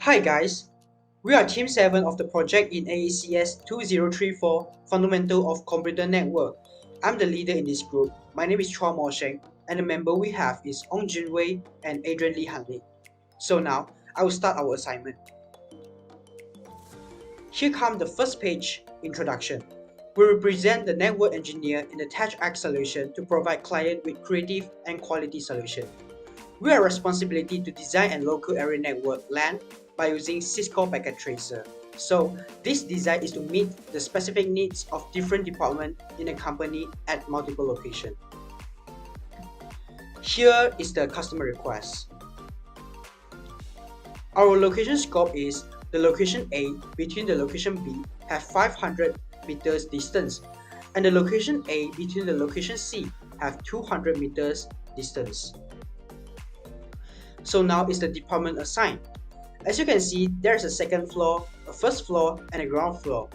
Hi guys, we are Team 7 of the project in AACS2034 Fundamental of Computer Network. I'm the leader in this group. My name is Chua Sheng, and the member we have is Ong Junwei and Adrian Lee Hanley. So now, I will start our assignment. Here comes the first page, Introduction. We represent the network engineer in the TouchX solution to provide client with creative and quality solution. We have responsibility to design and local area network LAN by using Cisco Packet Tracer. So this design is to meet the specific needs of different departments in a company at multiple locations. Here is the customer request. Our location scope is the location A between the location B have 500 meters distance, and the location A between the location C have 200 meters distance. So now is the department assigned. As you can see, there's a second floor, a first floor, and a ground floor.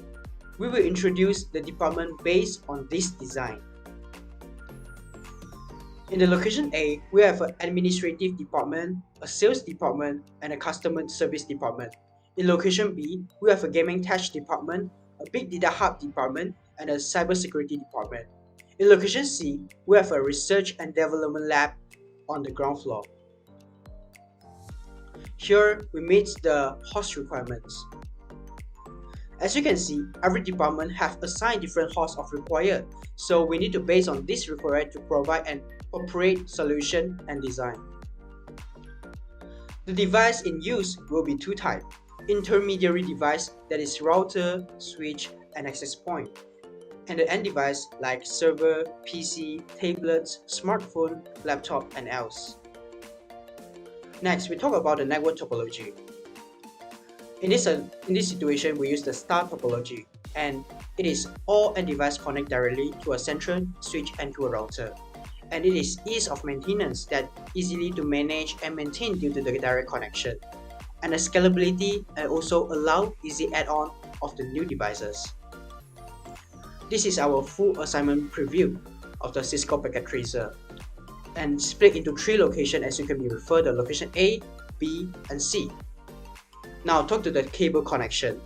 We will introduce the department based on this design. In the location A, we have an administrative department, a sales department, and a customer service department. In location B, we have a gaming tech department, a big data hub department, and a cybersecurity department. In location C, we have a research and development lab on the ground floor. Here, we meet the host requirements. As you can see, every department have assigned different hosts of required, so we need to base on this required to provide an appropriate solution and design. The device in use will be two types: intermediary device, that is router, switch, and access point, and the end device like server, PC, tablets, smartphone, laptop, and else. Next, we talk about the network topology. In this situation, we use the star topology, and it is all end device connect directly to a central switch and to a router. And it is ease of maintenance that easily to manage and maintain due to the direct connection, and the scalability and also allow easy add-on of the new devices. This is our full assignment preview of the Cisco Packet Tracer, and split into three locations as you can be referred the location A, B, and C. Now talk to the cable connection.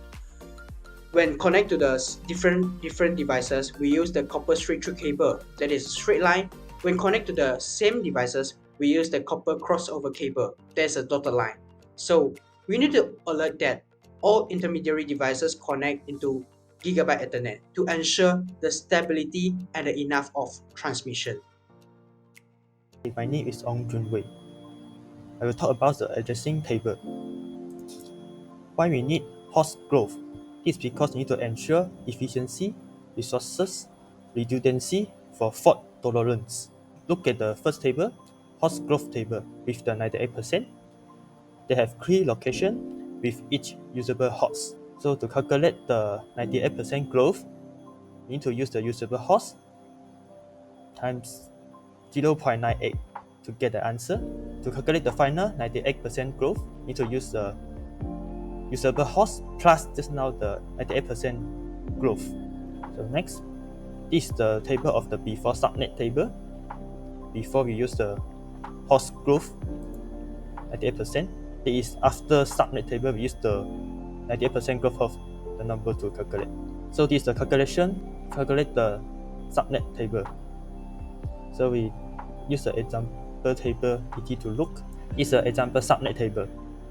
When connect to the different devices, we use the copper straight through cable, that is straight line. When connect to the same devices, we use the copper crossover cable, there's a dotted line. So we need to alert that all intermediary devices connect into Gigabit Ethernet to ensure the stability and the enough of transmission. My name is Ong Junwei. I will talk about the addressing table. Why we need host growth? This is because we need to ensure efficiency, resources, redundancy for fault tolerance. Look at the first table, host growth table with the 98%. They have 3 locations with each usable host. So to calculate the 98% growth, we need to use the usable host times 0.98 to get the answer. To calculate the final 98% growth, you need to use the usable host plus just now the 98% growth. So next, this is the table of the before subnet table. Before we use the host growth 98%, it is after subnet table we use the 98% growth of the number to calculate. So this is the calculate the subnet table. So we use the example table easy to look. It's an example subnet table.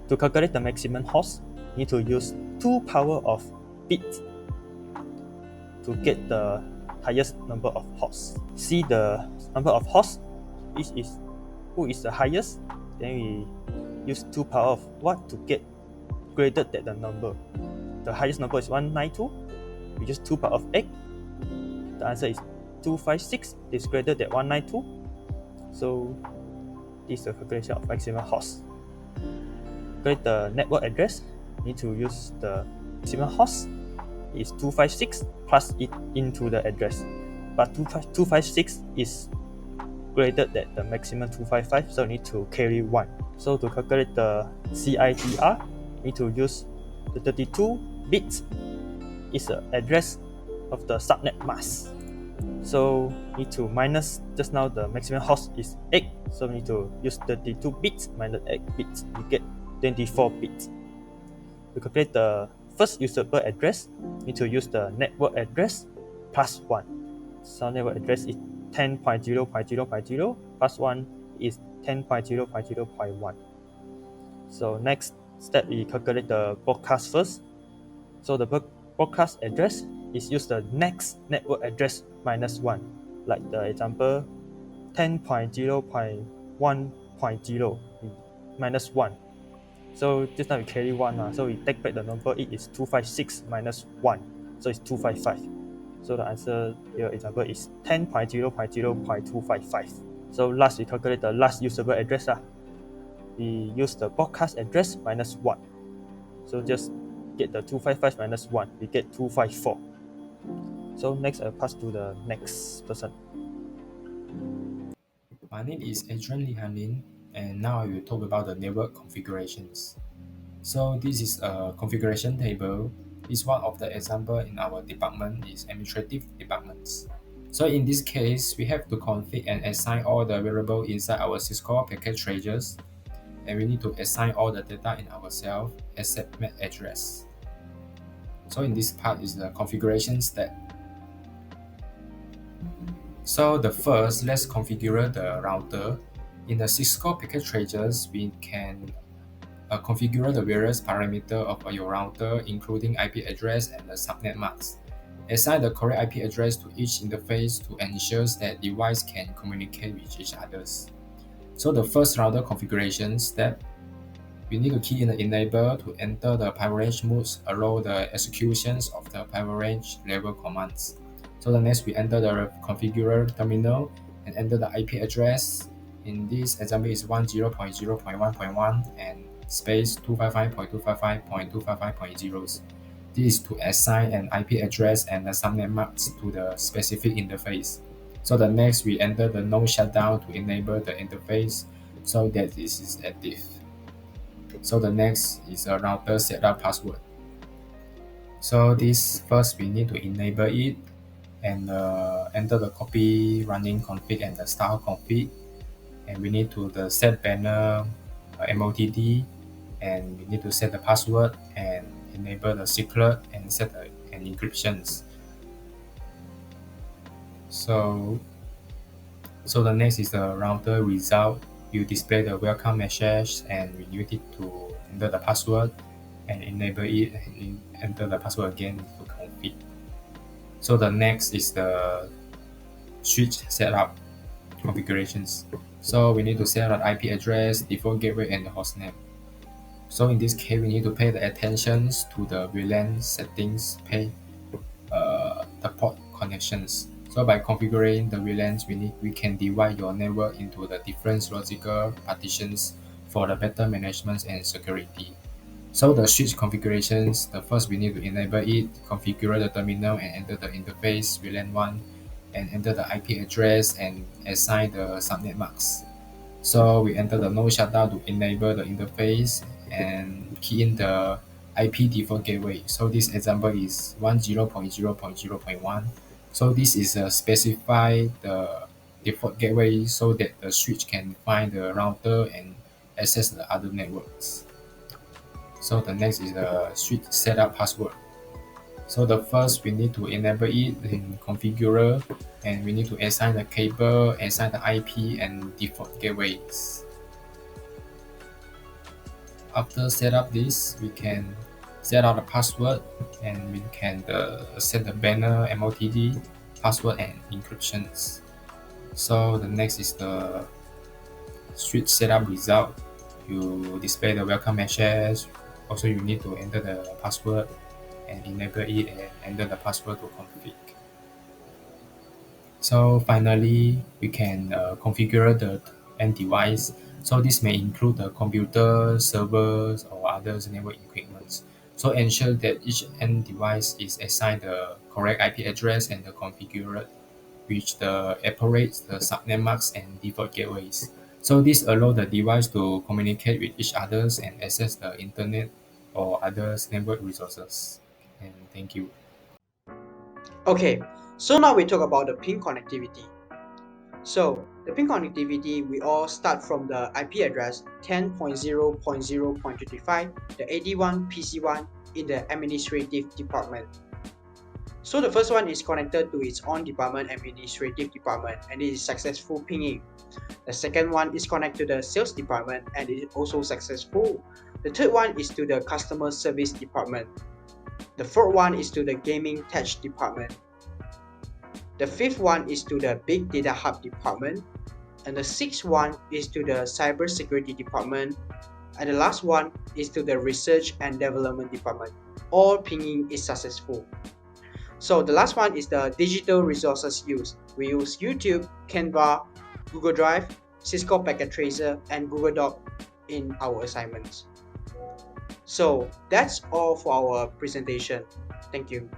To calculate the maximum host, you need to use 2 power of bits to get the highest number of hosts. See the number of hosts, who is the highest, then we use 2 power of what to get greater than the number. The highest number is 192, we use 2 power of 8. The answer is 256 is greater than 192. So this is the calculation of maximum host. Calculate the network address, need to use the maximum host is 256 plus it into the address. But 256 is greater than the maximum 255, so need to carry 1. So to calculate the CIDR, need to use the 32 bits is the address of the subnet mask. So need to minus, just now the maximum host is 8, so we need to use 32 bits minus 8 bits, we get 24 bits. To calculate the first usable address, we need to use the network address plus 1. So network address is 10.0.0.0 plus 1 is 10.0.0.1. So next step, we calculate the broadcast first. So the broadcast address is use the next network address minus 1. Like the example 10.0.1.0 minus 1. So just now we carry 1, so we take back the number, it is 256 minus 1. So it's 255. So the answer here example is 10.0.0.255. So last we calculate the last usable address. We use the broadcast address minus 1. So just get the 255 minus 1, we get 254. So next I'll pass to the next person. My name is Adrian, and now I will talk about the network configurations. So this is a configuration table. This one of the example in our department is administrative departments. So in this case, we have to config and assign all the variable inside our syscall package traces, and we need to assign all the data in our cell except MAC address. So in this part is the configuration step. So the first, let's configure the router. In the syscall package traces, we can configure the various parameters of your router, including IP address and the subnet masks. Assign the correct IP address to each interface to ensure that device can communicate with each others. So the first router configuration step, we need to key in the enable to enter the privilege modes, allow the executions of the privilege level commands. So the next, we enter the configure terminal and enter the IP address. In this example is 10.0.1.1 and space 255.255.255.0. This is to assign an IP address and the subnet masks to the specific interface. So the next, we enter the no shutdown to enable the interface so that this is active. So the next is a router setup password. So this first we need to enable it and enter the copy running config and the style config, and we need to the set banner MOTD, and we need to set the password and enable the secret and set an encryptions. So the next is the router result. You display the welcome message and we need it to enter the password and enable it and enter the password again to config. So the next is the switch setup configurations. So we need to set an IP address, default gateway, and the hostname. So in this case, we need to pay the attention to the VLAN settings, pay the port connections. So by configuring the VLANs, we can divide your network into the different logical partitions for the better management and security. So the switch configurations, the first we need to enable it, configure the terminal and enter the interface VLAN 1 and enter the IP address and assign the subnet masks. So we enter the no shutdown to enable the interface and key in the IP default gateway. So this example is 10.0.0.0.1. So this is specify the default gateway so that the switch can find the router and access the other networks. So the next is the switch setup password. So the first we need to enable it in configure, and we need to assign the cable, assign the IP and default gateways. After set up this, we can set out the password and we can set the banner MOTD, password and encryptions. So the next is the switch setup result. You display the welcome message. Also, you need to enter the password and enable it and enter the password to config. So finally, we can configure the end device. So this may include the computer, servers, or other network equipment. So ensure that each end device is assigned the correct IP address and the configured, which operates the subnet masks and default gateways. So this allows the device to communicate with each others and access the internet or other network resources. And thank you. Okay, so now we talk about the pin connectivity. So the ping connectivity, we all start from the IP address 10.0.0.25, the AD1 PC1 in the administrative department. So the first one is connected to its own department, administrative department, and it is successful pinging. The second one is connected to the sales department and it is also successful. The third one is to the customer service department. The fourth one is to the gaming tech department. The fifth one is to the big data hub department. And the sixth one is to the cybersecurity department. And the last one is to the research and development department. All pinging is successful. So the last one is the digital resources used. We use YouTube, Canva, Google Drive, Cisco Packet Tracer, and Google Doc in our assignments. So that's all for our presentation. Thank you.